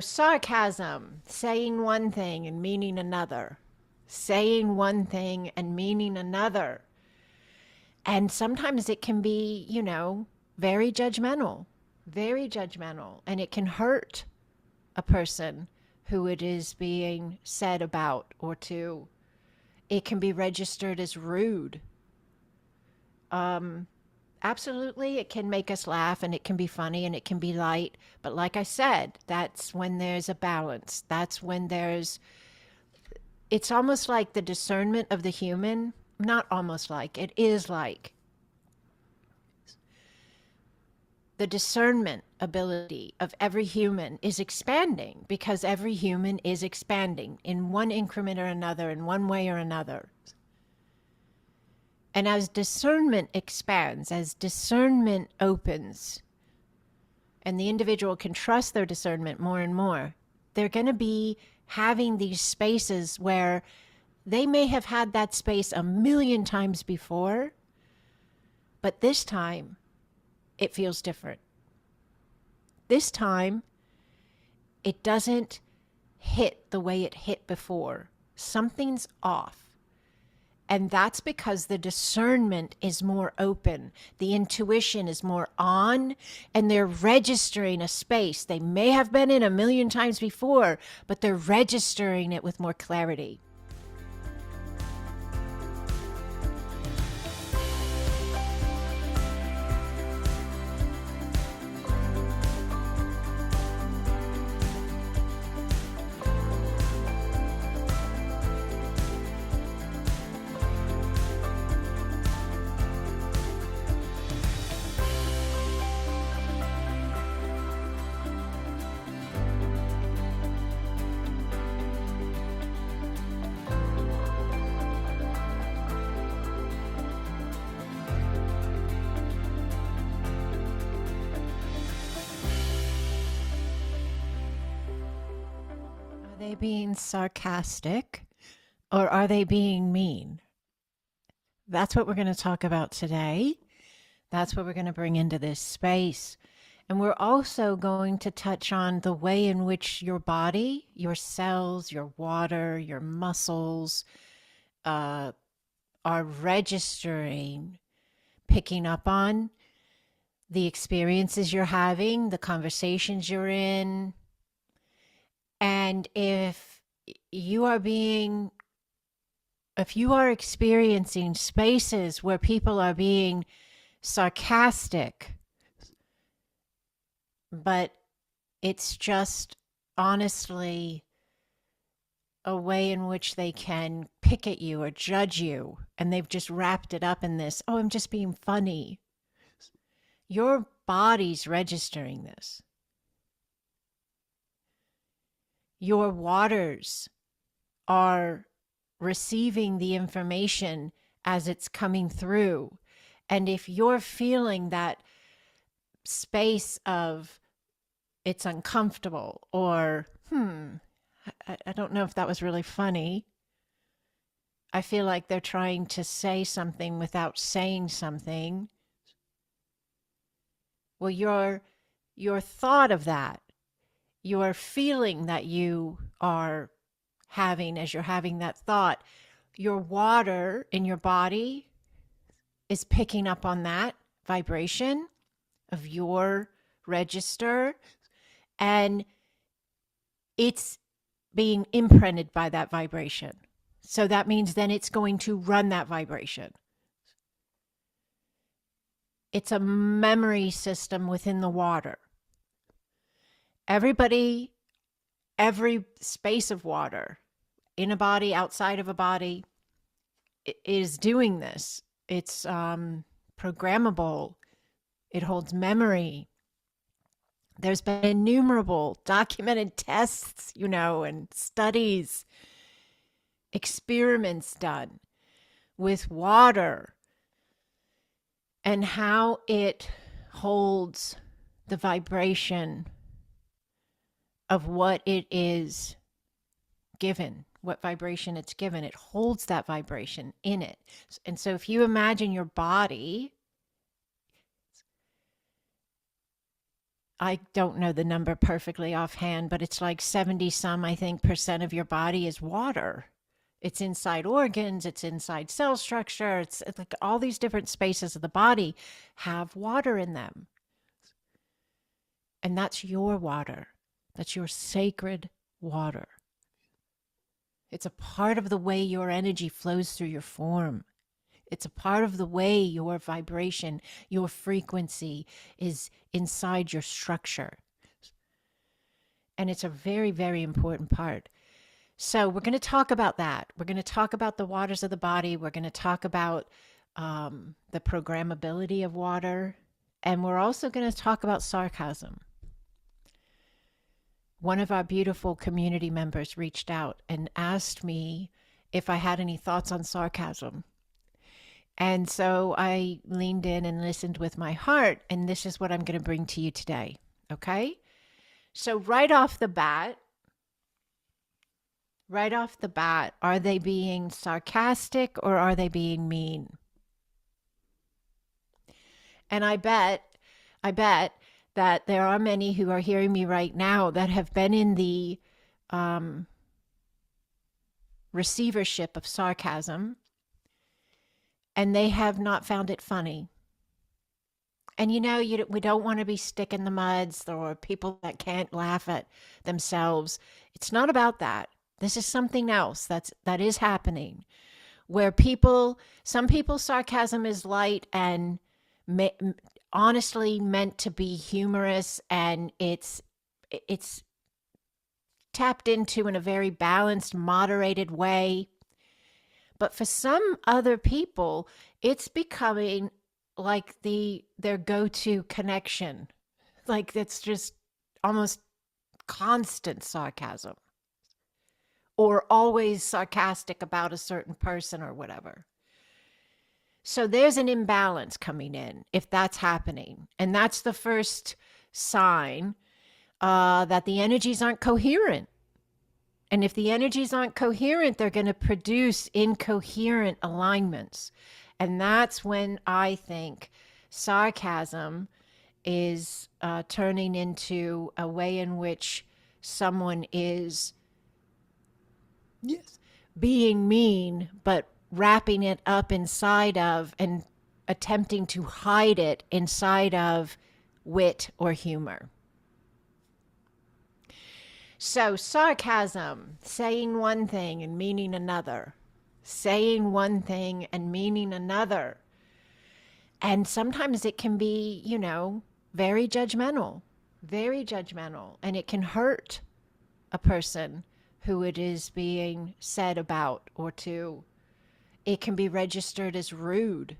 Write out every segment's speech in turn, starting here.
Sarcasm, saying one thing and meaning another, saying one thing and meaning another. And sometimes it can be, very judgmental, and it can hurt a person who it is being said about or to. It can be registered as rude. Um, Absolutely, it can make us laugh and it can be funny and it can be light. But like I said, that's when there's a balance. That's when it's almost like the discernment of the human. Not almost like, it is like the discernment ability of every human is expanding because every human is expanding in one increment or another, in one way or another. And as discernment expands, as discernment opens, and the individual can trust their discernment more and more, they're going to be having these spaces where they may have had that space a million times before, but this time it feels different. This time it doesn't hit the way it hit before. Something's off. And that's because the discernment is more open. The intuition is more on, and they're registering a space. They may have been in a million times before, but they're registering it with more clarity. Are they being sarcastic or are they being mean? That's what we're going to talk about today. That's what we're going to bring into this space. And we're also going to touch on the way in which your body, your cells, your water, your muscles are registering, picking up on the experiences you're having, the conversations you're in. And you are being, if you are experiencing spaces where people are being sarcastic, but it's just honestly a way in which they can pick at you or judge you, and they've just wrapped it up in this, oh, I'm just being funny. Your body's registering this. Your waters are receiving the information as it's coming through. And if you're feeling that space of it's uncomfortable or, I don't know if that was really funny. I feel like they're trying to say something without saying something. Well, your thought of that, your feeling that you are having as you're having that thought, your water in your body is picking up on that vibration of your register, and it's being imprinted by that vibration. So that means then it's going to run that vibration. It's a memory system within the water. Everybody, every space of water, in a body, outside of a body, is doing this. It's programmable. It holds memory. There's been innumerable documented tests, and studies, experiments done with water and how it holds the vibration of what it is given, what vibration it's given. It holds that vibration in it. And so if you imagine your body I don't know the number perfectly offhand, but it's like 70 some, I think, percent of your body is water. It's inside organs, it's inside cell structure, it's like all these different spaces of the body have water in them. And that's your water. That's your sacred water. It's a part of the way your energy flows through your form. It's a part of the way your vibration, your frequency is inside your structure. And it's a very, very important part. So we're going to talk about that. We're going to talk about the waters of the body. We're going to talk about the programmability of water. And we're also going to talk about sarcasm. One of our beautiful community members reached out and asked me if I had any thoughts on sarcasm. And so I leaned in and listened with my heart, and this is what I'm going to bring to you today, okay? So right off the bat, are they being sarcastic or are they being mean? And I bet that there are many who are hearing me right now that have been in the receivership of sarcasm, and they have not found it funny. And we don't want to be stick in the muds or people that can't laugh at themselves. It's not about that. This is something else that is happening, where some people's sarcasm is light and honestly meant to be humorous, and it's tapped into in a very balanced, moderated way. But for some other people, it's becoming like their go-to connection. Like it's just almost constant sarcasm, or always sarcastic about a certain person or whatever. So there's an imbalance coming in if that's happening. And that's the first sign that the energies aren't coherent. And if the energies aren't coherent, they're going to produce incoherent alignments. And that's when I think sarcasm is turning into a way in which someone is being mean, but wrapping it up inside of and attempting to hide it inside of wit or humor. So sarcasm, saying one thing and meaning another, saying one thing and meaning another. And sometimes it can be, very judgmental, and it can hurt a person who it is being said about or to. It can be registered as rude.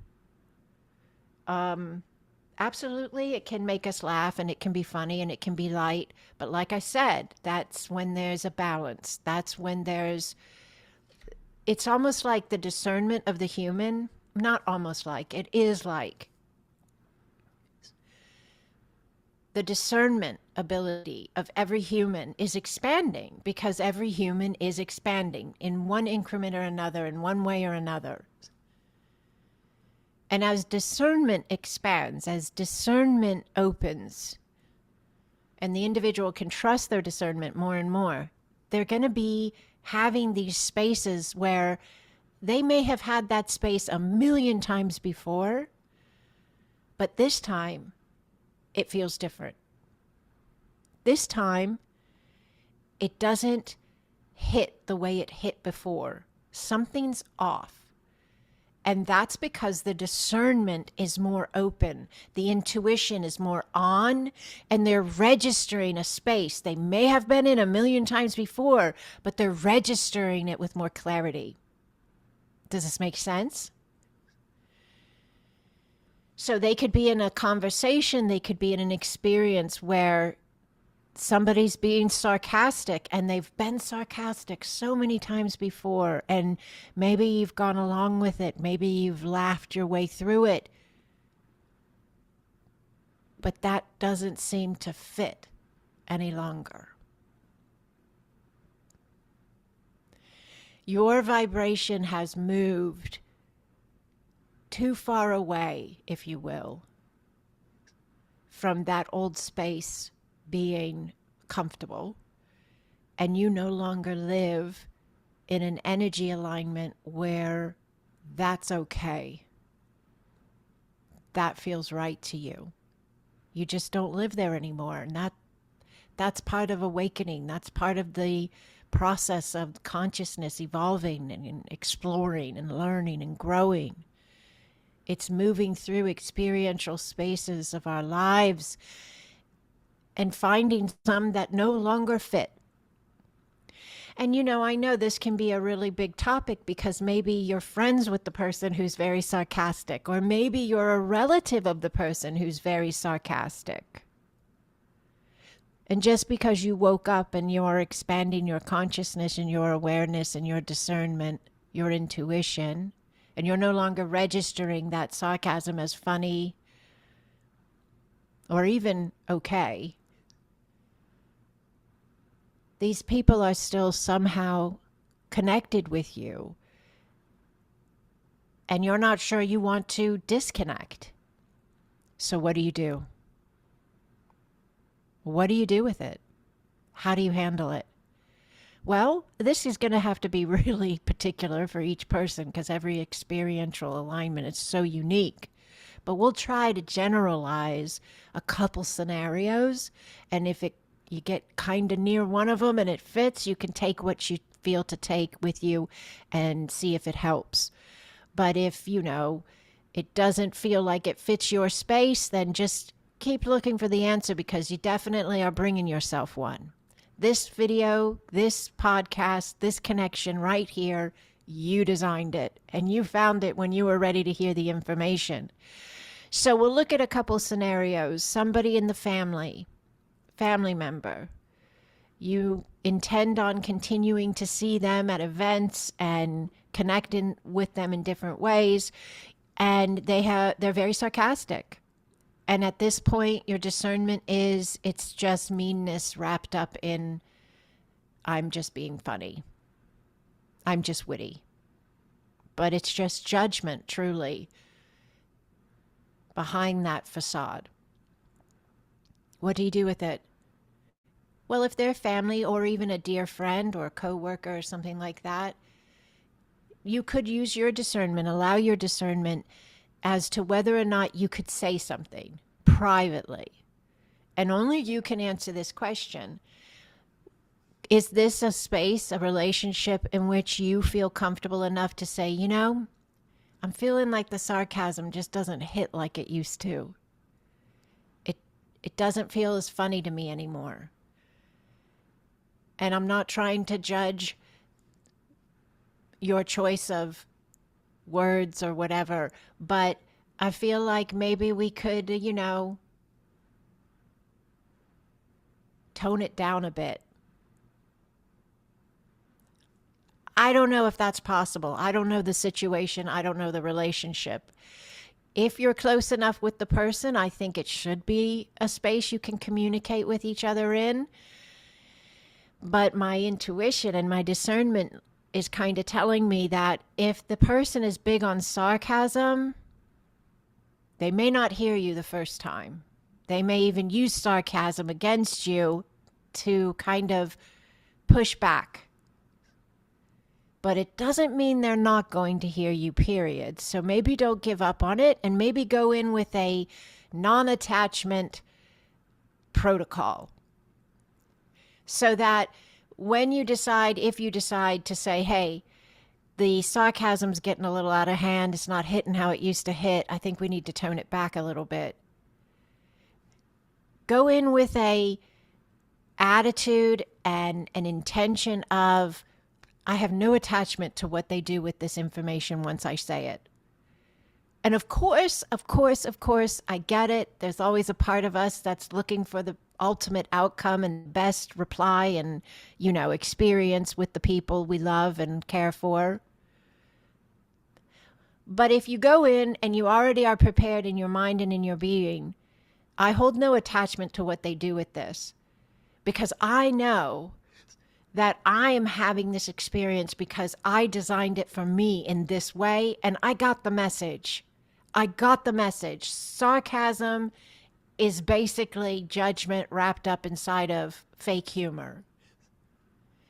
Absolutely, it can make us laugh, and it can be funny, and it can be light. But like I said, that's when there's a balance. That's when it's almost like the discernment of the human. Not almost like, it is like. The discernment ability of every human is expanding, because every human is expanding in one increment or another, in one way or another. And as discernment expands, as discernment opens, and the individual can trust their discernment more and more, they're going to be having these spaces where they may have had that space a million times before, but this time it feels different. This time it doesn't hit the way it hit before. Something's off. And that's because the discernment is more open. The intuition is more on, and they're registering a space they may have been in a million times before, but they're registering it with more clarity. Does this make sense? So they could be in a conversation, they could be in an experience where somebody's being sarcastic, and they've been sarcastic so many times before, and maybe you've gone along with it, maybe you've laughed your way through it, but that doesn't seem to fit any longer. Your vibration has moved too far away, if you will, from that old space being comfortable, and you no longer live in an energy alignment where that's okay. That feels right to you. You just don't live there anymore. And that's part of awakening. That's part of the process of consciousness evolving and exploring and learning and growing. It's moving through experiential spaces of our lives and finding some that no longer fit. And I know this can be a really big topic because maybe you're friends with the person who's very sarcastic, or maybe you're a relative of the person who's very sarcastic. And just because you woke up and you're expanding your consciousness and your awareness and your discernment, your intuition, and you're no longer registering that sarcasm as funny or even okay, these people are still somehow connected with you, and you're not sure you want to disconnect. So what do you do? What do you do with it? How do you handle it? Well, this is going to have to be really particular for each person because every experiential alignment is so unique. But we'll try to generalize a couple scenarios, and if you get kind of near one of them and it fits, you can take what you feel to take with you and see if it helps. But if, it doesn't feel like it fits your space, then just keep looking for the answer because you definitely are bringing yourself one. This video, this podcast, this connection right here, you designed it and you found it when you were ready to hear the information. So we'll look at a couple scenarios. Somebody in the family member. You intend on continuing to see them at events and connecting with them in different ways, and they're very sarcastic. And at this point, your discernment is it's just meanness wrapped up in I'm just being funny. I'm just witty. But it's just judgment, truly, behind that facade. What do you do with it? Well, if they're family or even a dear friend or a coworker or something like that, you could use your discernment, allow your discernment as to whether or not you could say something privately. And only you can answer this question. Is this a space, a relationship in which you feel comfortable enough to say, I'm feeling like the sarcasm just doesn't hit like it used to. It doesn't feel as funny to me anymore. And I'm not trying to judge your choice of words or whatever, but I feel like maybe we could, tone it down a bit. I don't know if that's possible. I don't know the situation. I don't know the relationship. If you're close enough with the person, I think it should be a space you can communicate with each other in. But my intuition and my discernment is kind of telling me that if the person is big on sarcasm, they may not hear you the first time. They may even use sarcasm against you to kind of push back. But it doesn't mean they're not going to hear you, period. So maybe don't give up on it and maybe go in with a non-attachment protocol. So that when you decide, if you decide to say, hey, the sarcasm's getting a little out of hand, it's not hitting how it used to hit, I think we need to tone it back a little bit. Go in with a attitude and an intention of, I have no attachment to what they do with this information once I say it. And of course, I get it. There's always a part of us that's looking for the ultimate outcome and best reply and, experience with the people we love and care for. But if you go in and you already are prepared in your mind and in your being, I hold no attachment to what they do with this, because I know that I am having this experience because I designed it for me in this way, and I got the message. Sarcasm is basically judgment wrapped up inside of fake humor.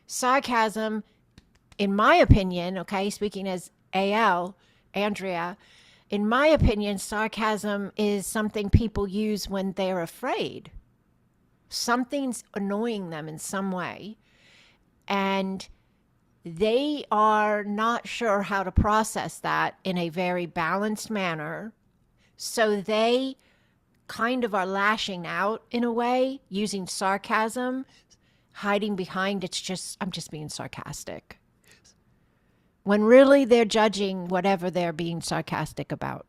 Sarcasm, in my opinion, okay, speaking as Andrea, in my opinion, sarcasm is something people use when they're afraid. Something's annoying them in some way, and they are not sure how to process that in a very balanced manner. So they kind of are lashing out in a way, using sarcasm, hiding behind I'm just being sarcastic. When really they're judging whatever they're being sarcastic about.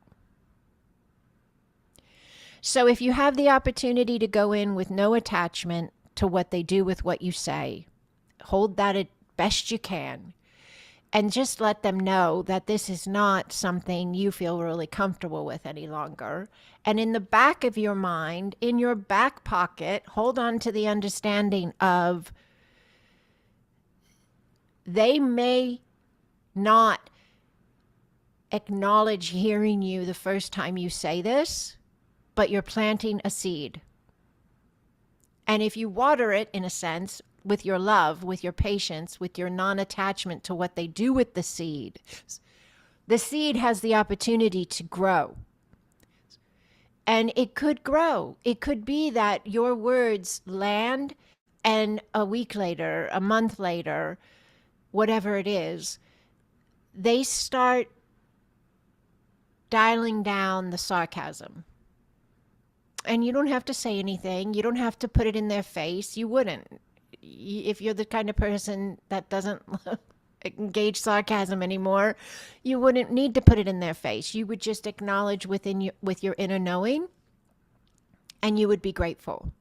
So if you have the opportunity to go in with no attachment to what they do with what you say, hold that at best you can, and just let them know that this is not something you feel really comfortable with any longer. And in the back of your mind, in your back pocket, hold on to the understanding of they may not acknowledge hearing you the first time you say this, but you're planting a seed. And if you water it, in a sense, with your love, with your patience, with your non-attachment to what they do with the seed has the opportunity to grow. And it could grow. It could be that your words land, and a week later, a month later, whatever it is, they start dialing down the sarcasm. And you don't have to say anything. You don't have to put it in their face. You wouldn't. If you're the kind of person that doesn't engage sarcasm anymore, you wouldn't need to put it in their face. You would just acknowledge with your inner knowing, and you would be grateful.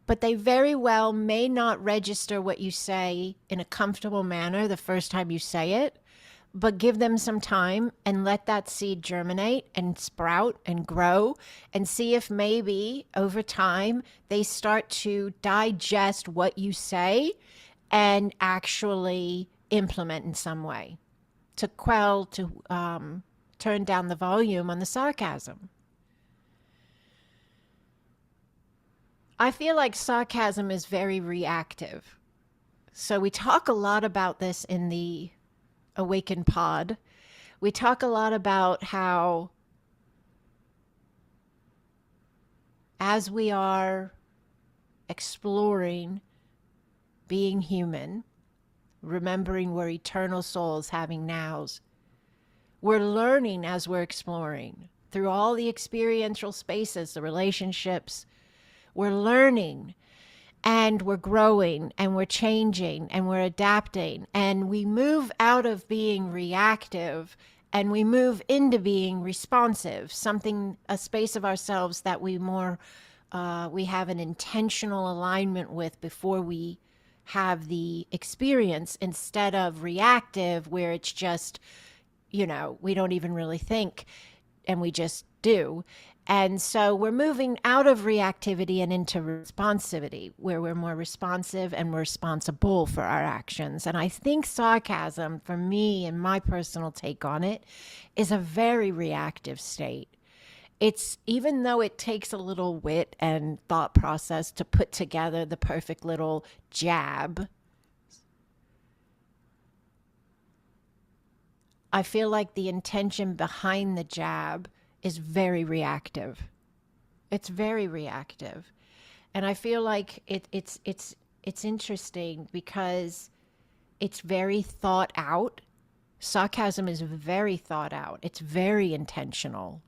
But they very well may not register what you say in a comfortable manner the first time you say it, but give them some time and let that seed germinate and sprout and grow, and see if maybe over time they start to digest what you say and actually implement in some way to turn down the volume on the sarcasm. I feel like sarcasm is very reactive. So we talk a lot about this in the AwakenPod. We talk a lot about how as we are exploring being human, remembering we're eternal souls having nows, we're learning as we're exploring through all the experiential spaces, the relationships. We're learning, and we're growing, and we're changing, and we're adapting, and we move out of being reactive and we move into being responsive, a space of ourselves that we have an intentional alignment with before we have the experience, instead of reactive, where it's just, we don't even really think and we just do. And so we're moving out of reactivity and into responsivity, where we're more responsive and we're responsible for our actions. And I think sarcasm, for me and my personal take on it, is a very reactive state. It's, even though it takes a little wit and thought process to put together the perfect little jab, I feel like the intention behind the jab is very reactive. It's very reactive. And I feel like it's interesting because it's very thought out. Sarcasm is very thought out. It's very intentional,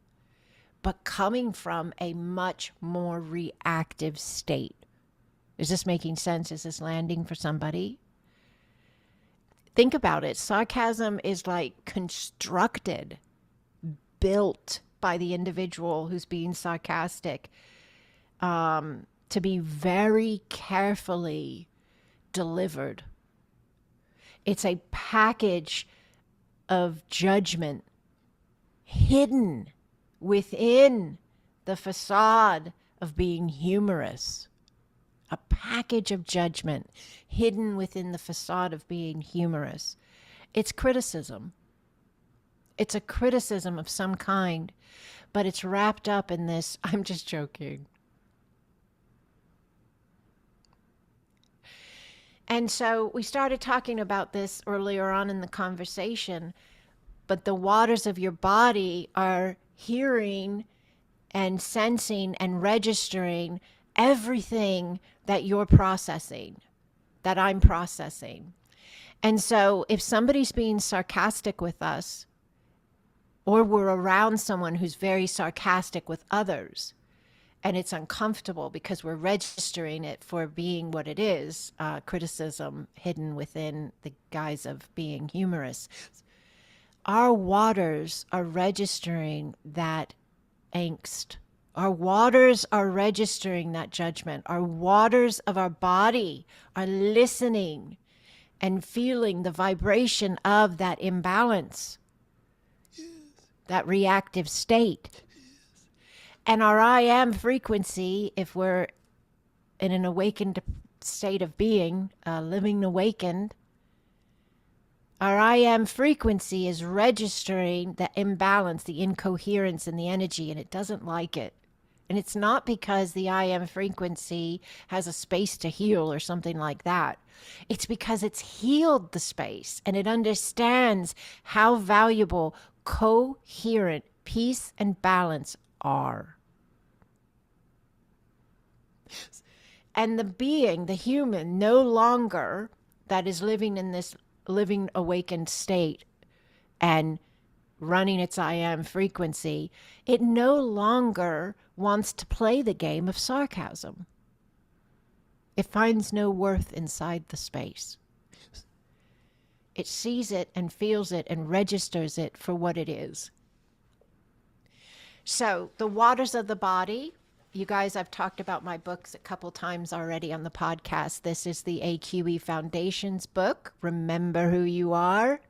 but coming from a much more reactive state. Is this making sense? Is this landing for somebody? Think about it. Sarcasm is like constructed, built by the individual who's being sarcastic, to be very carefully delivered. It's a package of judgment hidden within the facade of being humorous. A package of judgment hidden within the facade of being humorous. It's criticism. It's a criticism of some kind, but it's wrapped up in this, I'm just joking. And so we started talking about this earlier on in the conversation, but the waters of your body are hearing and sensing and registering everything that you're processing, that I'm processing. And so if somebody's being sarcastic with us, or we're around someone who's very sarcastic with others, and it's uncomfortable because we're registering it for being what it is, criticism hidden within the guise of being humorous, our waters are registering that angst. Our waters are registering that judgment. Our waters of our body are listening and feeling the vibration of that imbalance, that reactive state. And our I am frequency, if we're in an awakened state of being, living awakened, our I am frequency is registering the imbalance, the incoherence in the energy, and it doesn't like it. And it's not because the I am frequency has a space to heal or something like that. It's because it's healed the space and it understands how valuable coherent peace and balance are. And the being, the human, no longer that is living in this living awakened state and running its I am frequency, it no longer wants to play the game of sarcasm. It finds no worth inside the space. It sees it and feels it and registers it for what it is. So the waters of the body, you guys, I've talked about my books a couple times already on the podcast. This is the AQE Foundations book, Remember Who You Are.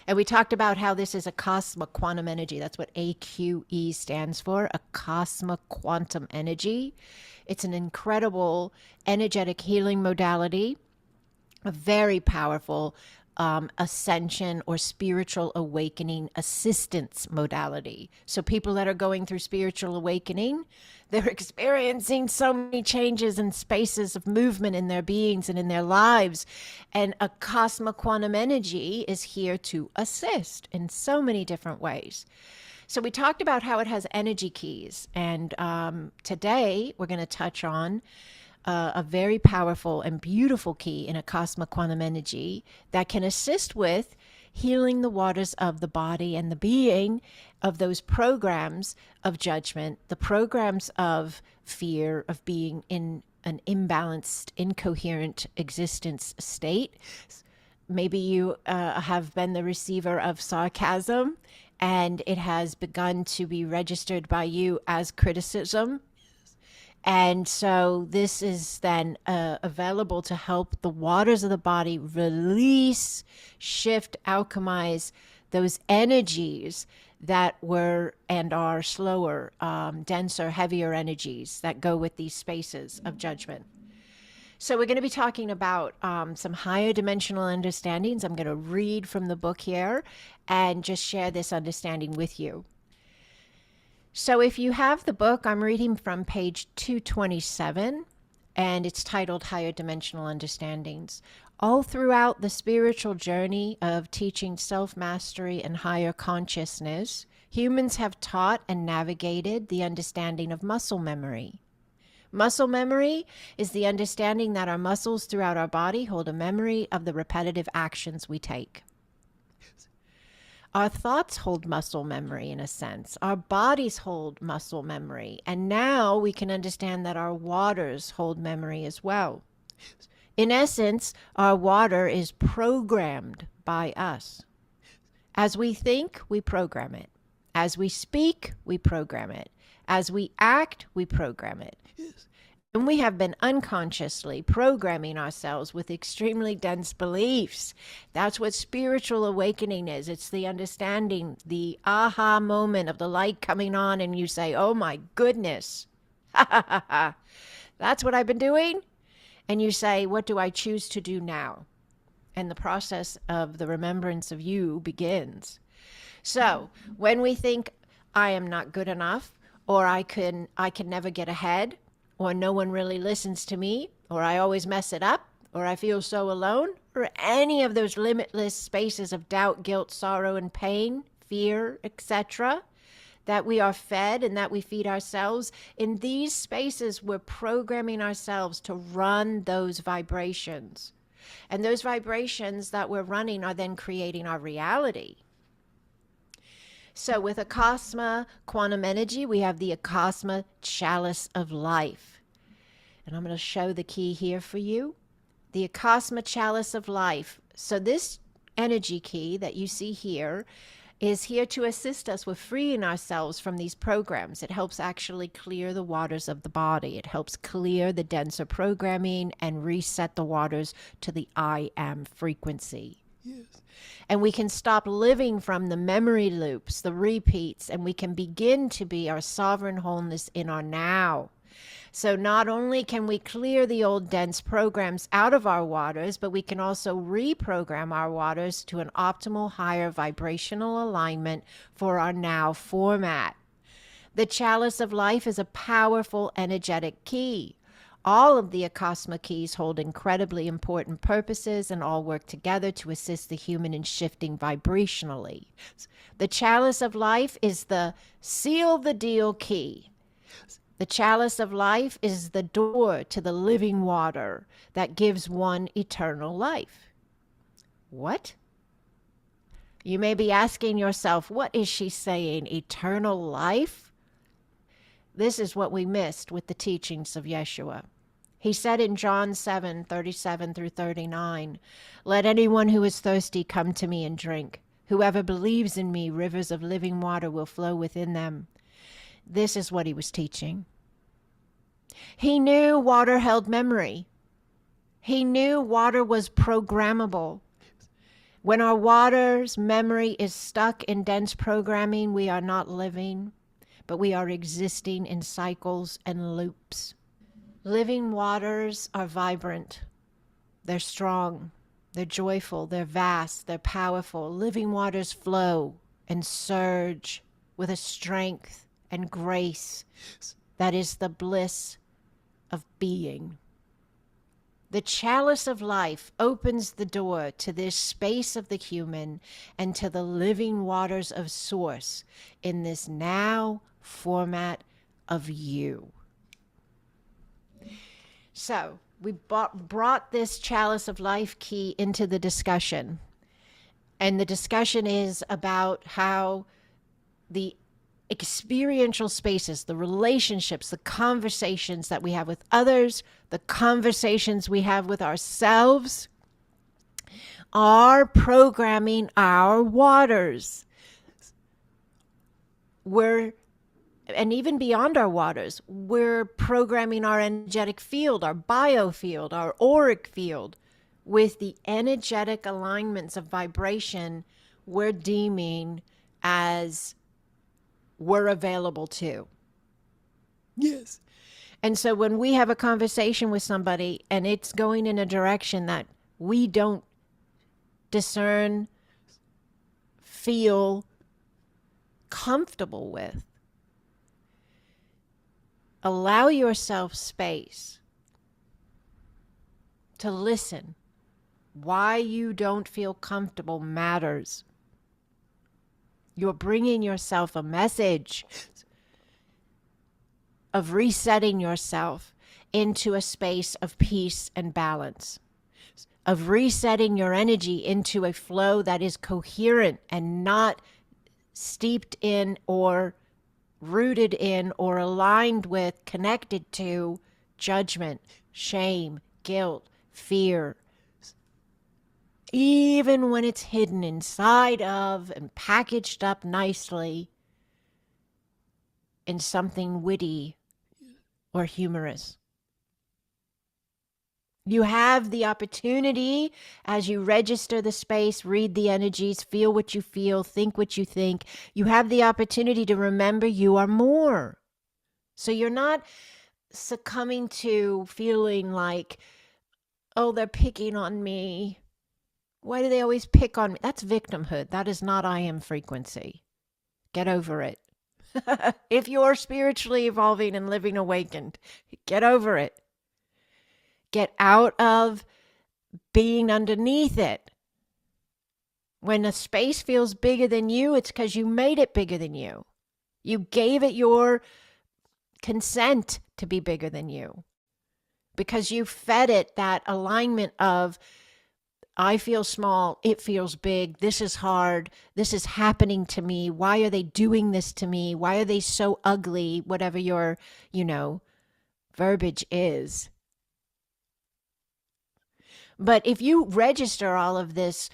And we talked about how this is Acasma quantum energy. That's what AQE stands for, Acasma quantum energy. It's an incredible energetic healing modality, a very powerful ascension or spiritual awakening assistance modality. So people that are going through spiritual awakening, they're experiencing so many changes and spaces of movement in their beings and in their lives. And Acasma quantum energy is here to assist in so many different ways. So we talked about how it has energy keys. And today we're going to touch on a very powerful and beautiful key in Acasma quantum energy that can assist with healing the waters of the body and the being of those programs of judgment, the programs of fear, of being in an imbalanced, incoherent existence state. Maybe you have been the receiver of sarcasm and it has begun to be registered by you as criticism. And so this is then available to help the waters of the body release, shift, alchemize those energies that were and are slower, denser, heavier energies that go with these spaces of judgment. So we're going to be talking about some higher dimensional understandings. I'm going to read from the book here and just share this understanding with you. So if you have the book, I'm reading from page 227, and it's titled Higher Dimensional Understandings. All throughout the spiritual journey of teaching self-mastery and higher consciousness, humans have taught and navigated the understanding of muscle memory. Muscle memory is the understanding that our muscles throughout our body hold a memory of the repetitive actions we take. Our thoughts hold muscle memory in a sense. Our bodies hold muscle memory. And now we can understand that our waters hold memory as well. In essence, our water is programmed by us. As we think, we program it. As we speak, we program it. As we act, we program it. And we have been unconsciously programming ourselves with extremely dense beliefs. That's what spiritual awakening is. It's the understanding, the aha moment of the light coming on and you say, oh my goodness, that's what I've been doing? And you say, what do I choose to do now? And the process of the remembrance of you begins. So when we think I am not good enough, or I can never get ahead, or no one really listens to me, or I always mess it up, or I feel so alone, or any of those limitless spaces of doubt, guilt, sorrow, and pain, fear, etc., that we are fed and that we feed ourselves, in these spaces, we're programming ourselves to run those vibrations. And those vibrations that we're running are then creating our reality. So with Acasma quantum energy, we have the Acasma chalice of life. And I'm going to show the key here for you. The Acasma chalice of life. So this energy key that you see here is here to assist us with freeing ourselves from these programs. It helps actually clear the waters of the body. It helps clear the denser programming and reset the waters to the I am frequency. Yes. And we can stop living from the memory loops, the repeats, and we can begin to be our sovereign wholeness in our now. So not only can we clear the old dense programs out of our waters, but we can also reprogram our waters to an optimal higher vibrational alignment for our now format. The chalice of life is a powerful energetic key. All of the Acasma keys hold incredibly important purposes and all work together to assist the human in shifting vibrationally. The chalice of life is the seal the deal key. The chalice of life is the door to the living water that gives one eternal life. What? You may be asking yourself, what is she saying? Eternal life? This is what we missed with the teachings of Yeshua. He said in John 7:37 through 39, "Let anyone who is thirsty come to me and drink. Whoever believes in me, rivers of living water will flow within them." This is what he was teaching. He knew water held memory. He knew water was programmable. When our water's memory is stuck in dense programming, we are not living, but we are existing in cycles and loops. Living waters are vibrant. They're strong. They're joyful. They're vast. They're powerful. Living waters flow and surge with a strength and grace that is the bliss of being. The chalice of life opens the door to this space of the human and to the living waters of source in this now format of you. So we brought this chalice of life key into the discussion. And the discussion is about how the experiential spaces, the relationships, the conversations that we have with others, the conversations we have with ourselves, are programming our waters. And even beyond our waters, we're programming our energetic field, our biofield, our auric field with the energetic alignments of vibration we're deeming as we're available to. Yes. And so when we have a conversation with somebody and it's going in a direction that we don't discern, feel comfortable with, allow yourself space to listen. Why you don't feel comfortable matters. You're bringing yourself a message of resetting yourself into a space of peace and balance, of resetting your energy into a flow that is coherent and not steeped in or rooted in or aligned with, connected to judgment, shame, guilt, fear, even when it's hidden inside of and packaged up nicely in something witty or humorous. You have the opportunity as you register the space, read the energies, feel what you feel, think what you think. You have the opportunity to remember you are more. So you're not succumbing to feeling like, oh, they're picking on me. Why do they always pick on me? That's victimhood. That is not I am frequency. Get over it. If you're spiritually evolving and living awakened, get over it. Get out of being underneath it. When a space feels bigger than you, it's because you made it bigger than you. You gave it your consent to be bigger than you because you fed it that alignment of, I feel small, it feels big, this is hard, this is happening to me, why are they doing this to me, why are they so ugly, whatever your, verbiage is. But if you register all of this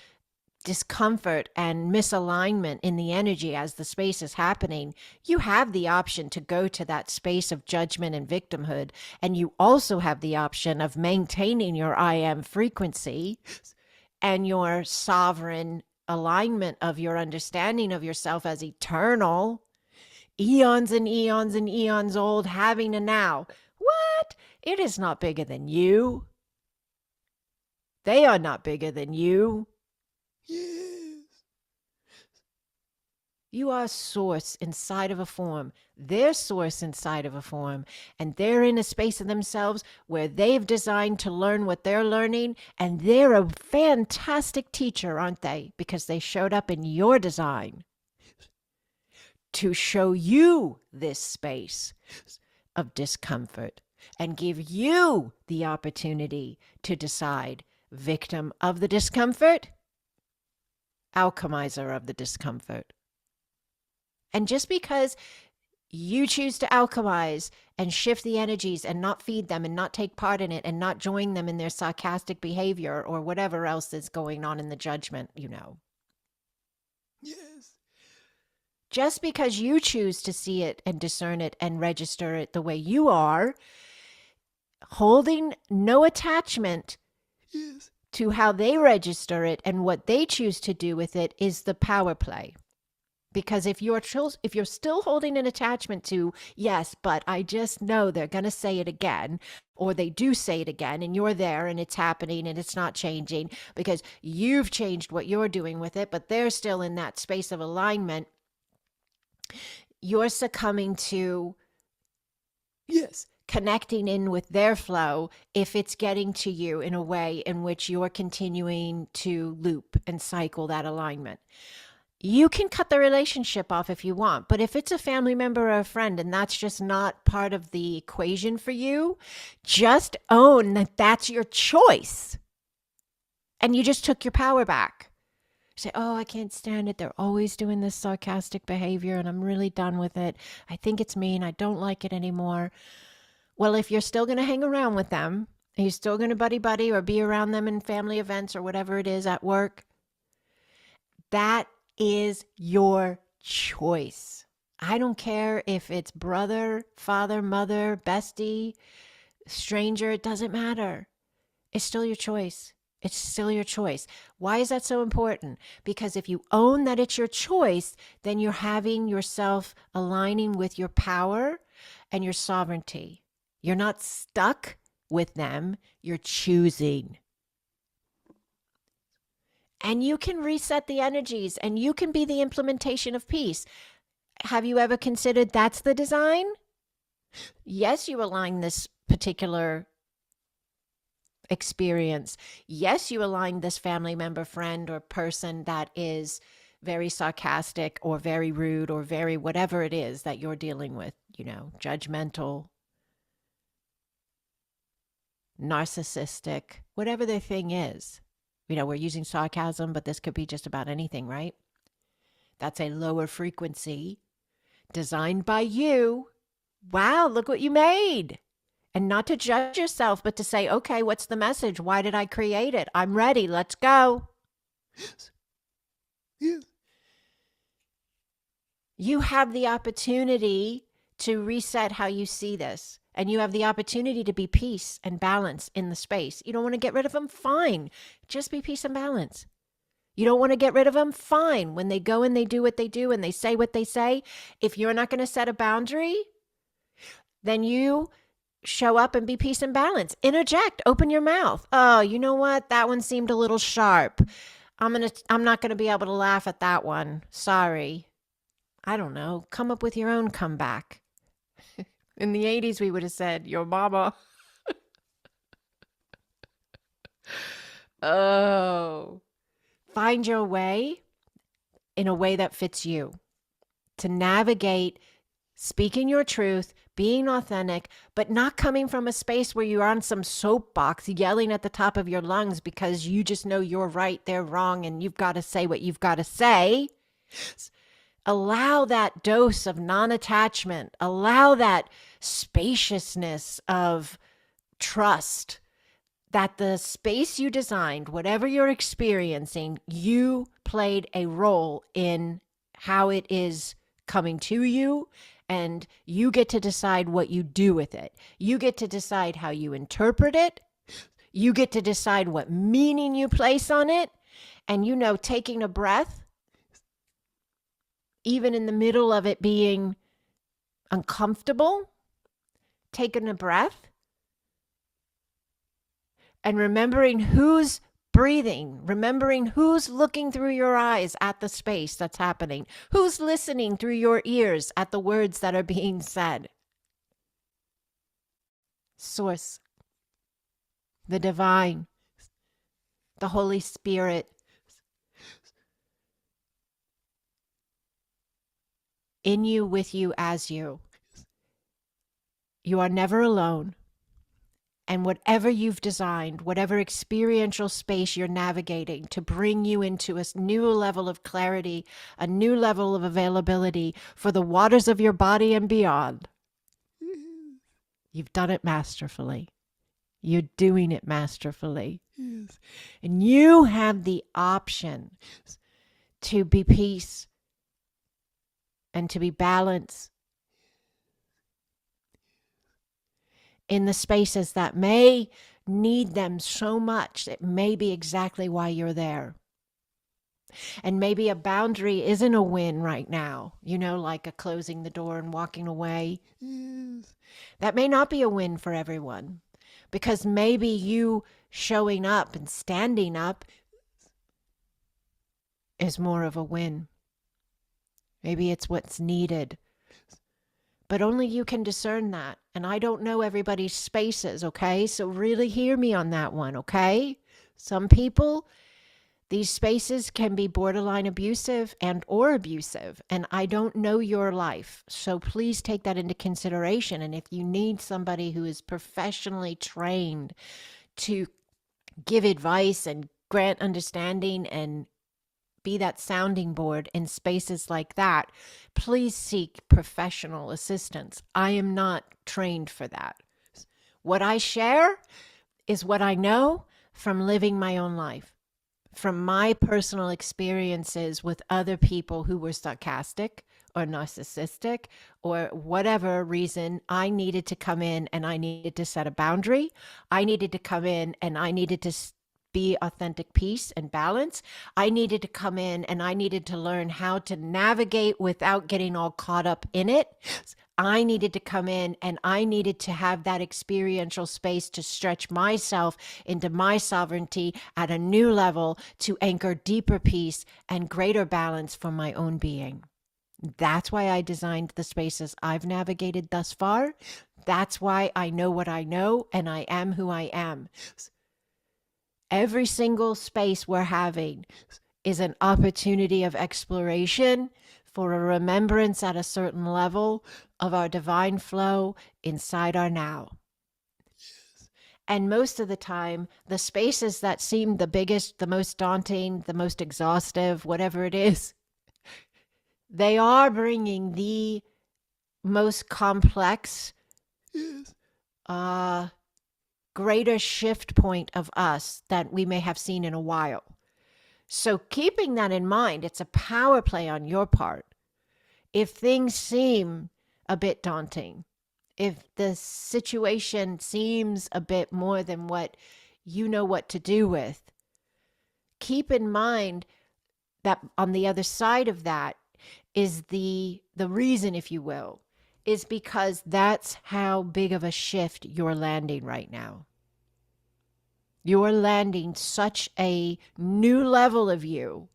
discomfort and misalignment in the energy as the space is happening, you have the option to go to that space of judgment and victimhood. And you also have the option of maintaining your I am frequency and your sovereign alignment of your understanding of yourself as eternal, eons and eons and eons old, having a now. What? It is not bigger than you. They are not bigger than you. Yes. You are source inside of a form. They're source inside of a form. And they're in a space of themselves where they've designed to learn what they're learning. And they're a fantastic teacher, aren't they? Because they showed up in your design to show you this space of discomfort and give you the opportunity to decide, victim of the discomfort, alchemizer of the discomfort. And just because you choose to alchemize and shift the energies and not feed them and not take part in it and not join them in their sarcastic behavior or whatever else is going on in the judgment, Yes. Just because you choose to see it and discern it and register it the way you are, holding no attachment to how they register it and what they choose to do with it is the power play. Because if you're still holding an attachment to, yes, but I just know they're going to say it again, or they do say it again, and you're there and it's happening and it's not changing because you've changed what you're doing with it, but they're still in that space of alignment, you're succumbing to, connecting in with their flow if it's getting to you in a way in which you're continuing to loop and cycle that alignment. You can cut the relationship off if you want, but if it's a family member or a friend and that's just not part of the equation for you, just own that that's your choice. And you just took your power back. Say, oh, I can't stand it. They're always doing this sarcastic behavior and I'm really done with it. I think it's mean. I don't like it anymore. Well, if you're still going to hang around with them, and you're still going to buddy or be around them in family events or whatever it is at work, that is your choice. I don't care if it's brother, father, mother, bestie, stranger, it doesn't matter. It's still your choice. It's still your choice. Why is that so important? Because if you own that it's your choice, then you're having yourself aligning with your power and your sovereignty. You're not stuck with them. You're choosing. And you can reset the energies and you can be the implementation of peace. Have you ever considered that's the design? Yes, you align this particular experience. Yes, you align this family member, friend, or person that is very sarcastic or very rude or very whatever it is that you're dealing with, judgmental, narcissistic, whatever their thing is. We're using sarcasm, but this could be just about anything, right? That's a lower frequency designed by you. Wow, look what you made. And not to judge yourself, but to say, okay, what's the message? Why did I create it? I'm ready. Let's go. Yes. You have the opportunity to reset how you see this. And you have the opportunity to be peace and balance in the space. You don't want to get rid of them? Fine. Just be peace and balance. You don't want to get rid of them? Fine. When they go and they do what they do and they say what they say, if you're not going to set a boundary, then you show up and be peace and balance. Interject. Open your mouth. Oh, you know what? That one seemed a little sharp. I'm not gonna be able to laugh at that one. Sorry. I don't know. Come up with your own comeback. In the 80s, we would have said, your mama. Oh. Find your way in a way that fits you to navigate speaking your truth, being authentic, but not coming from a space where you're on some soapbox yelling at the top of your lungs because you just know you're right, they're wrong, and you've got to say what you've got to say. Allow that dose of non-attachment. Allow that spaciousness of trust that the space you designed, whatever you're experiencing, you played a role in how it is coming to you, and you get to decide what you do with it. You get to decide how you interpret it. You get to decide what meaning you place on it. And taking a breath, even in the middle of it being uncomfortable, taking a breath and remembering who's breathing, remembering who's looking through your eyes at the space that's happening, who's listening through your ears at the words that are being said. Source, the divine, the Holy Spirit, in you, with you, as you. You are never alone. And whatever you've designed, whatever experiential space you're navigating to bring you into a new level of clarity, a new level of availability for the waters of your body and beyond, you've done it masterfully. You're doing it masterfully. Yes. And you have the option to be peace and to be balance in the spaces that may need them so much. It may be exactly why you're there. And maybe a boundary isn't a win right now, like a closing the door and walking away. Yes. That may not be a win for everyone, because maybe you showing up and standing up is more of a win. Maybe it's what's needed. But only you can discern that. And I don't know everybody's spaces, okay? So really hear me on that one, okay? Some people, these spaces can be borderline abusive or abusive. And I don't know your life. So please take that into consideration. And if you need somebody who is professionally trained to give advice and grant understanding and be that sounding board in spaces like that, please seek professional assistance. I am not trained for that. What I share is what I know from living my own life, from my personal experiences with other people who were sarcastic or narcissistic or whatever reason. I needed to come in and I needed to set a boundary. I needed to come in and I needed to be authentic peace and balance. I needed to come in and I needed to learn how to navigate without getting all caught up in it. I needed to come in and I needed to have that experiential space to stretch myself into my sovereignty at a new level to anchor deeper peace and greater balance for my own being. That's why I designed the spaces I've navigated thus far. That's why I know what I know and I am who I am. Every single space we're having is an opportunity of exploration for a remembrance at a certain level of our divine flow inside our now. And most of the time, the spaces that seem the biggest, the most daunting, the most exhaustive, whatever it is, they are bringing the most complex, greater shift point of us that we may have seen in a while. So keeping that in mind, it's a power play on your part. If things seem a bit daunting, if the situation seems a bit more than what you know what to do with, keep in mind that on the other side of that is the reason, if you will, is because that's how big of a shift you're landing right now. You're landing such a new level of you,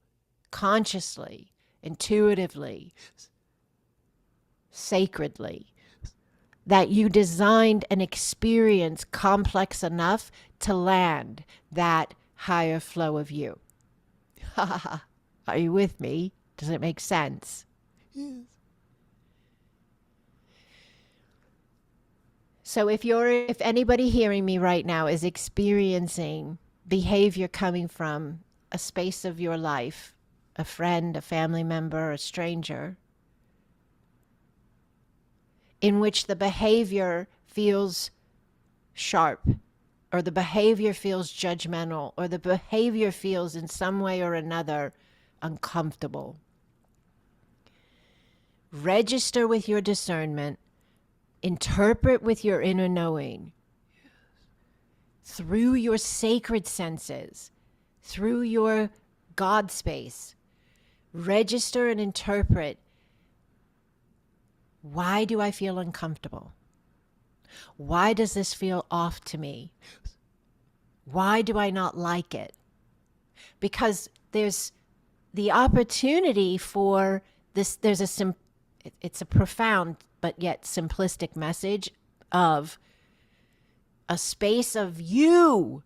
consciously, intuitively, sacredly, that you designed an experience complex enough to land that higher flow of you. Are you with me? Does it make sense? Yes. So if anybody hearing me right now is experiencing behavior coming from a space of your life, a friend, a family member, a stranger, in which the behavior feels sharp, or the behavior feels judgmental, or the behavior feels in some way or another uncomfortable, register with your discernment, interpret with your inner knowing, through your sacred senses, through your God space. Register and interpret, why do I feel uncomfortable? Why does this feel off to me? Why do I not like it? Because there's the opportunity for this, it's a profound but yet simplistic message of a space of you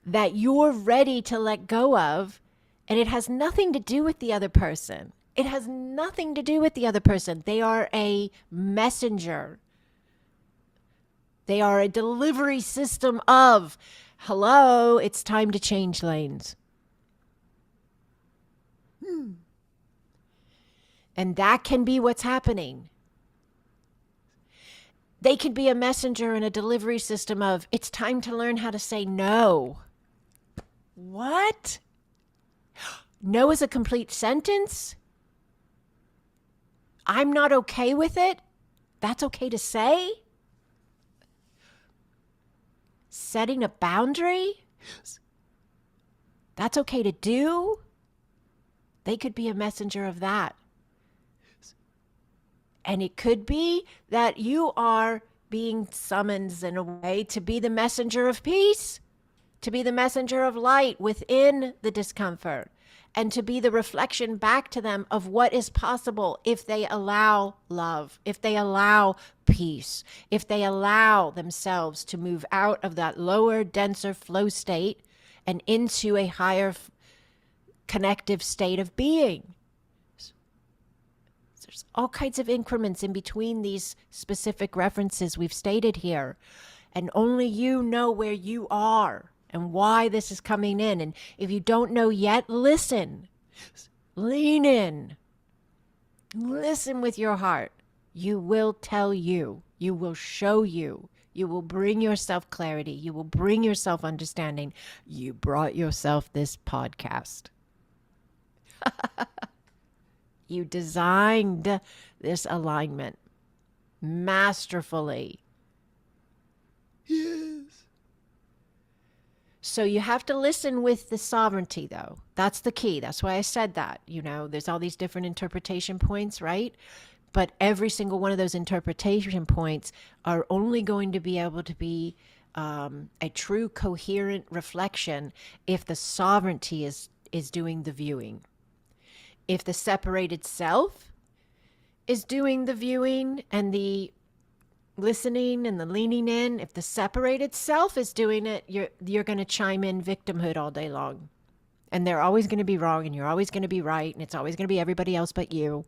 that you're ready to let go of, and it has nothing to do with the other person. It has nothing to do with the other person. They are a messenger. They are a delivery system of, hello, it's time to change lanes. And that can be what's happening. They could be a messenger and a delivery system of, it's time to learn how to say no. What? No is a complete sentence? I'm not okay with it? That's okay to say? Setting a boundary? That's okay to do? They could be a messenger of that. And it could be that you are being summoned in a way to be the messenger of peace, to be the messenger of light within the discomfort, and to be the reflection back to them of what is possible if they allow love, if they allow peace, if they allow themselves to move out of that lower, denser flow state and into a higher connective state of being. There's all kinds of increments in between these specific references we've stated here. And only you know where you are and why this is coming in. And if you don't know yet, listen. Lean in. Listen with your heart. You will tell you. You will show you. You will bring yourself clarity. You will bring yourself understanding. You brought yourself this podcast. You designed this alignment masterfully. Yes. So you have to listen with the sovereignty, though. That's the key. That's why I said that. You know, there's all these different interpretation points, right? But every single one of those interpretation points are only going to be able to be a true coherent reflection if the sovereignty is doing the viewing. If the separated self is doing the viewing and the listening and the leaning in, if the separated self is doing it, you're going to chime in victimhood all day long. And they're always going to be wrong, and you're always going to be right, and it's always going to be everybody else but you.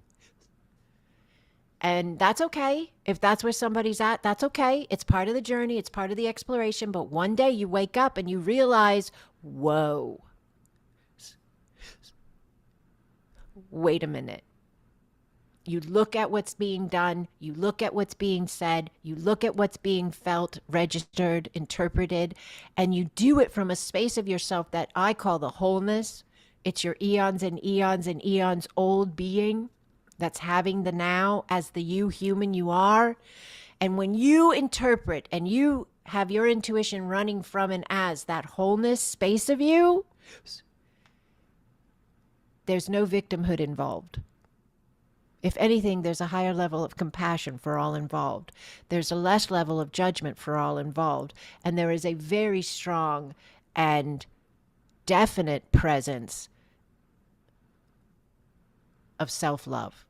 And that's okay. If that's where somebody's at, that's okay. It's part of the journey. It's part of the exploration. But one day you wake up and you realize, whoa. Wait a minute. You look at what's being done, you look at what's being said, you look at what's being felt, registered, interpreted, and you do it from a space of yourself that I call the wholeness. It's your eons and eons and eons old being that's having the now as the you human you are. And when you interpret and you have your intuition running from and as that wholeness space of you, there's no victimhood involved. If anything, there's a higher level of compassion for all involved. There's a less level of judgment for all involved. And there is a very strong and definite presence of self-love.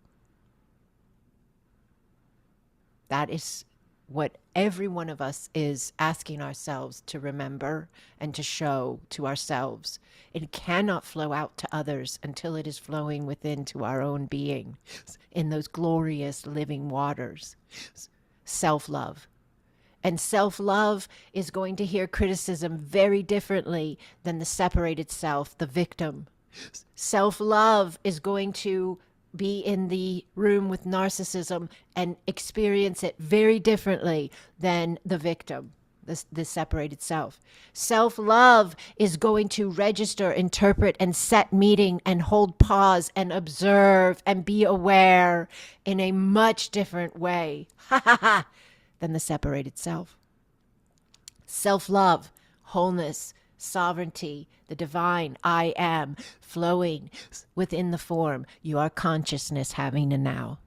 That is what every one of us is asking ourselves to remember and to show to ourselves. It cannot flow out to others until it is flowing within to our own being in those glorious living waters. Self-love. And self-love is going to hear criticism very differently than the separated self, the victim. Self-love is going to be in the room with narcissism and experience it very differently than the victim, the separated self. Self-love is going to register, interpret, and set meaning and hold pause and observe and be aware in a much different way than the separated self. Self-love, wholeness, sovereignty, the divine I am flowing within the form, your consciousness having a now.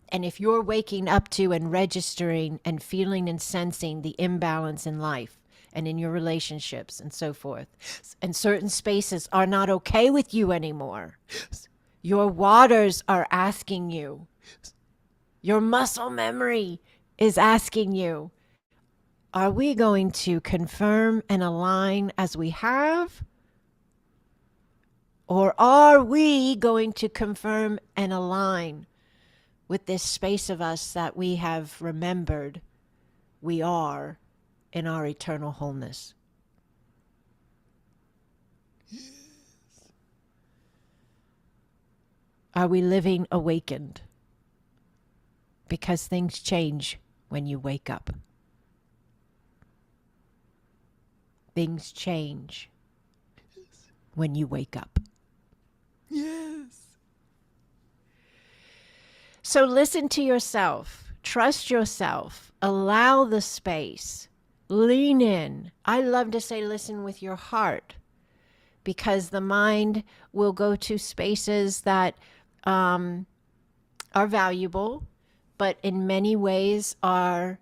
And if you're waking up to and registering and feeling and sensing the imbalance in life and in your relationships and so forth, and certain spaces are not okay with you anymore, your waters are asking you, your muscle memory is asking you, are we going to confirm and align as we have? Or are we going to confirm and align with this space of us that we have remembered we are in our eternal wholeness? Yes. Are we living awakened? Because things change when you wake up. Things change when you wake up. Yes. So listen to yourself. Trust yourself. Allow the space. Lean in. I love to say listen with your heart, because the mind will go to spaces that are valuable, but in many ways are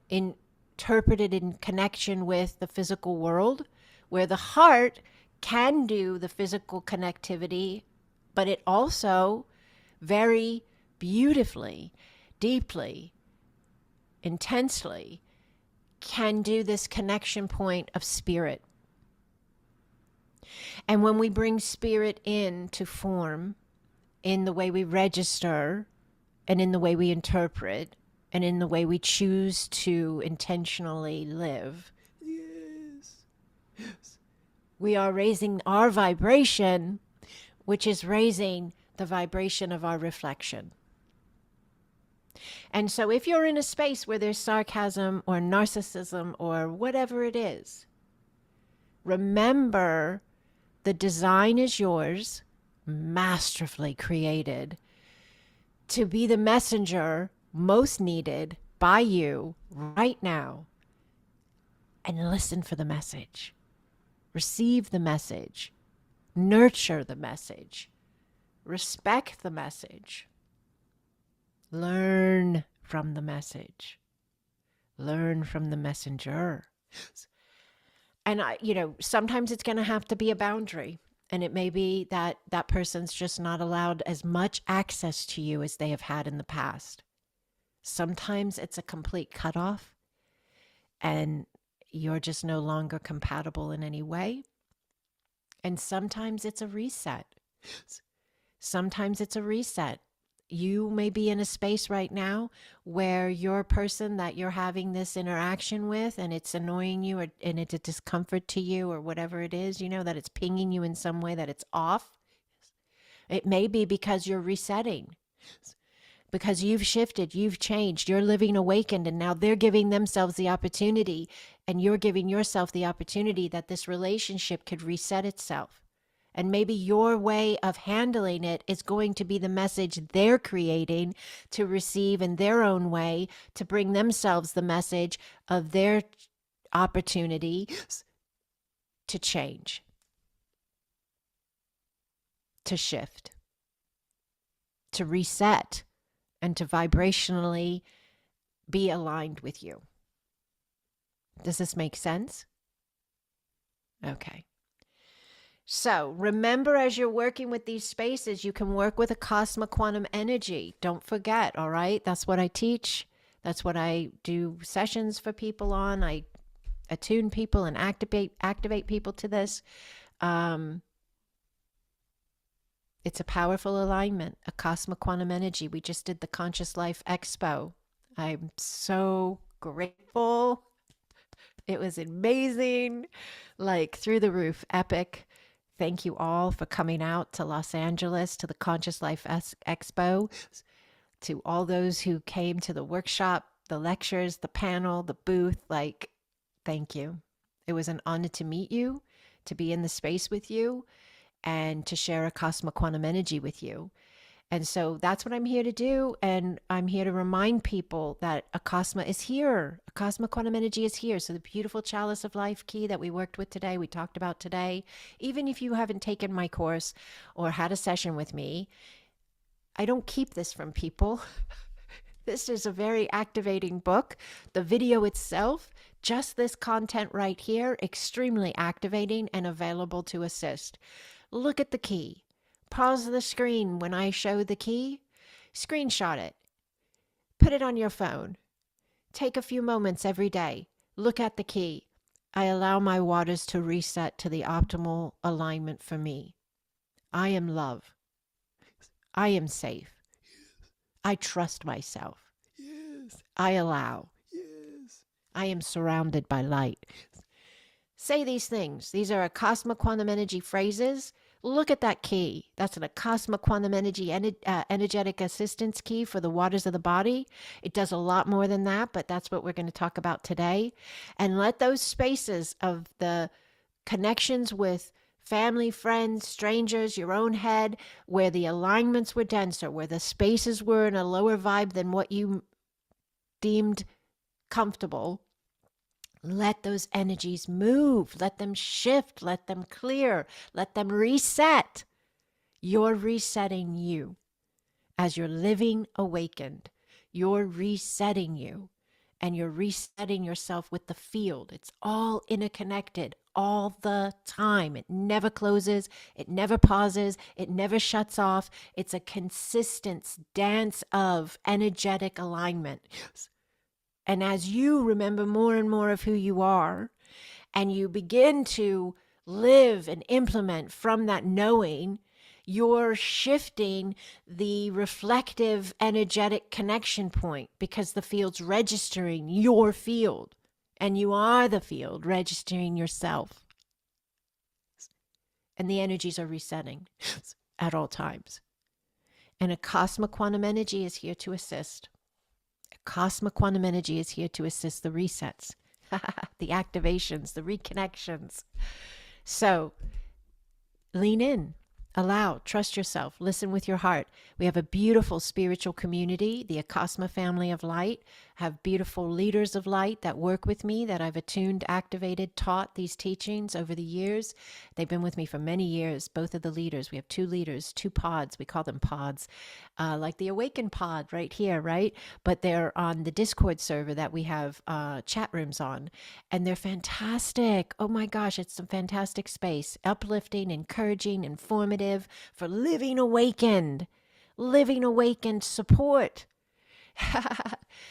interpreted in connection with the physical world, where the heart can do the physical connectivity, but it also very beautifully, deeply, intensely can do this connection point of spirit. And when we bring spirit into form, in the way we register and in the way we interpret, and in the way we choose to intentionally live, yes, we are raising our vibration, which is raising the vibration of our reflection. And so if you're in a space where there's sarcasm or narcissism or whatever it is, remember the design is yours, masterfully created, to be the messenger most needed by you right now, and listen for the message. Receive the message. Nurture the message. Respect the message. Learn from the message. Learn from the messenger. And sometimes it's going to have to be a boundary. And it may be that that person's just not allowed as much access to you as they have had in the past. Sometimes it's a complete cutoff and you're just no longer compatible in any way. And sometimes it's a reset. Sometimes it's a reset. You may be in a space right now where your person that you're having this interaction with and it's annoying you and it's a discomfort to you or whatever it is, that it's pinging you in some way, that it's off. It may be because you're resetting. Because you've shifted, you've changed, you're living awakened, and now they're giving themselves the opportunity, and you're giving yourself the opportunity that this relationship could reset itself. And maybe your way of handling it is going to be the message they're creating to receive in their own way, to bring themselves the message of their opportunity to change, to shift, to reset, and to vibrationally be aligned with you. Does this make sense? Okay. So remember, as you're working with these spaces, you can work with Acasma quantum energy. Don't forget, all right? That's what I teach. That's what I do sessions for people on. I attune people and activate people to this. It's a powerful alignment, Acasma quantum energy. We just did the Conscious Life Expo. I'm so grateful. It was amazing, like through the roof, epic. Thank you all for coming out to Los Angeles to the Conscious Life Expo, to all those who came to the workshop, the lectures, the panel, the booth. Like, thank you. It was an honor to meet you, to be in the space with you, and to share Acasma quantum energy with you. And so that's what I'm here to do. And I'm here to remind people that Acasma is here. Acasma quantum energy is here. So the beautiful chalice of life key that we worked with today, we talked about today, even if you haven't taken my course or had a session with me, I don't keep this from people. This is a very activating book. The video itself, just this content right here, extremely activating and available to assist. Look at the key. Pause the screen when I show the key. Screenshot it. Put it on your phone. Take a few moments every day. Look at the key. I allow my waters to reset to the optimal alignment for me. I am love. I am safe. I trust myself. Yes. I allow. Yes. I am surrounded by light. Say these things. These are Acasma quantum energy phrases. Look at that key. That's an Acasma quantum energy energetic assistance key for the waters of the body. It does a lot more than that, but that's what we're going to talk about today. And let those spaces of the connections with family, friends, strangers, your own head, where the alignments were denser, where the spaces were in a lower vibe than what you deemed comfortable, let those energies move, let them shift, let them clear, let them reset. You're resetting you as you're living awakened. You're resetting you, and you're resetting yourself with the field. It's all interconnected all the time. It never closes. It never pauses. It never shuts off. It's a consistent dance of energetic alignment. And as you remember more and more of who you are, and you begin to live and implement from that knowing, you're shifting the reflective energetic connection point, because the field's registering your field, and you are the field registering yourself. And the energies are resetting at all times. And Acasma quantum energy is here to assist. Acasma quantum energy is here to assist the resets, the activations, the reconnections. So lean in, allow, trust yourself, listen with your heart. We have a beautiful spiritual community, the Acasma family of light, have beautiful leaders of light that work with me, that I've attuned, activated, taught these teachings over the years. They've been with me for many years, both of the leaders. We have two leaders, two pods. We call them pods, like the AwakenPod right here, right? But they're on the Discord server that we have chat rooms on, and they're fantastic. Oh my gosh, it's a fantastic space, uplifting, encouraging, informative for living awakened support.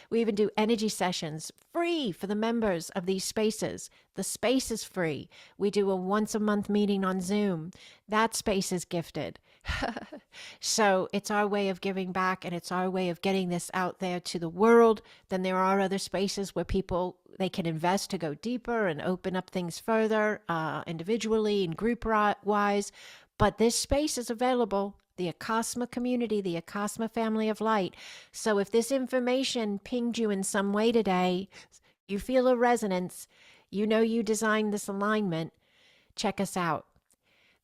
We even do energy sessions free for the members of these spaces. The space is free. We do a once a month meeting on Zoom. That space is gifted. So it's our way of giving back, and it's our way of getting this out there to the world. Then there are other spaces where people, they can invest to go deeper and open up things further, individually and group wise. But this space is available, the Acasma community, the Acasma family of light. So if this information pinged you in some way today, you feel a resonance, you know you designed this alignment, check us out.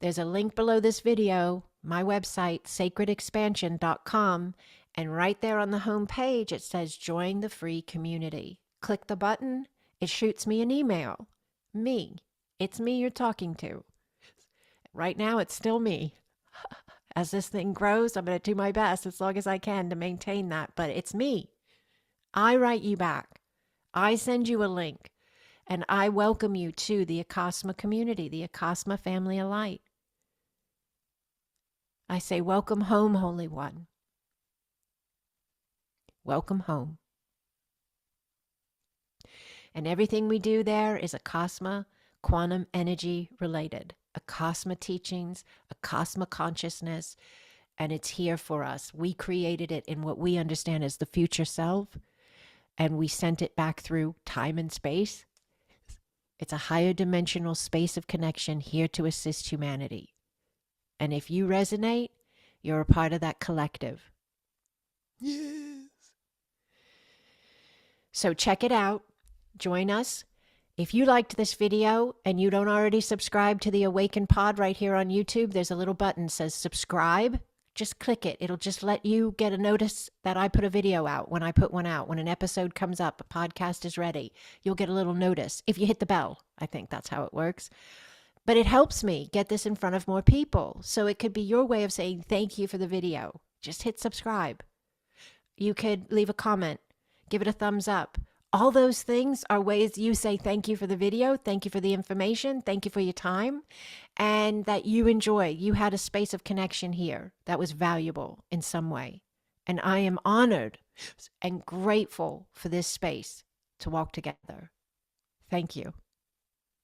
There's a link below this video, my website, sacredexpansion.com, and right there on the home page, it says join the free community. Click the button, it shoots me an email. It's me you're talking to. Right now, it's still me. As this thing grows, I'm going to do my best as long as I can to maintain that, but it's me. I write you back. I send you a link, And I welcome you to the Acasma community, the Acasma family of light. I say, welcome home, Holy One. Welcome home. And everything we do there is Acasma quantum energy related. Acasma teachings, Acasma consciousness, and it's here for us. We created it in what we understand as the future self, and we sent it back through time and space. It's a higher dimensional space of connection here to assist humanity. And if you resonate, you're a part of that collective. Yes. So check it out. Join us. If you liked this video and you don't already subscribe to the AwakenPod right here on YouTube, there's a little button that says subscribe. Just click it. It'll just let you get a notice that I put a video out when I put one out. When an episode comes up, a podcast is ready, you'll get a little notice. If you hit the bell, I think that's how it works. But it helps me get this in front of more people. So it could be your way of saying thank you for the video. Just hit subscribe. You could leave a comment, give it a thumbs up. All those things are ways you say thank you for the video, thank you for the information, thank you for your time, and that you enjoy. You had a space of connection here that was valuable in some way. And I am honored and grateful for this space to walk together. Thank you.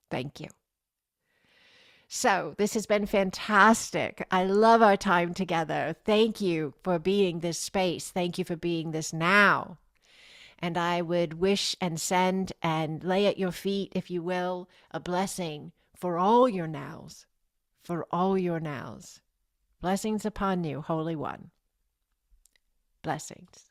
Thank you. So this has been fantastic. I love our time together. Thank you for being this space. Thank you for being this now. And I would wish and send and lay at your feet, if you will, a blessing for all your nows, for all your nows. Blessings upon you, Holy One. Blessings.